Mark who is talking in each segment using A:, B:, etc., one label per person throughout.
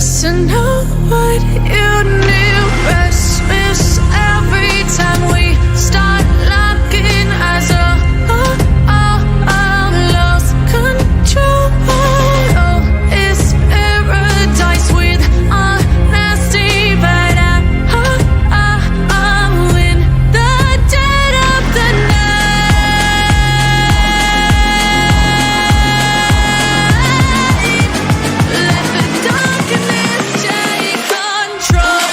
A: just to know what you knew. Restless every time we start locking eyes. Lost control. Oh, it's paradise with honesty, but I'm in the dead of the night. Let the darkness take control.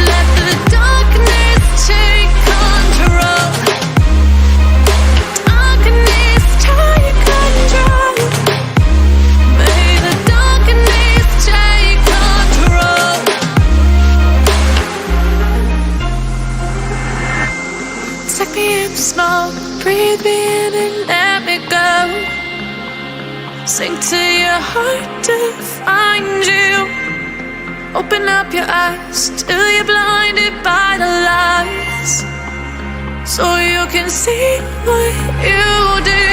A: Let the darkness take control. Darkness take control. May the darkness take control. Take me in slow, breathe me in and let me go. Sink to your heart to find you. Open up your eyes till you're blinded by the lies, so you can see what you do.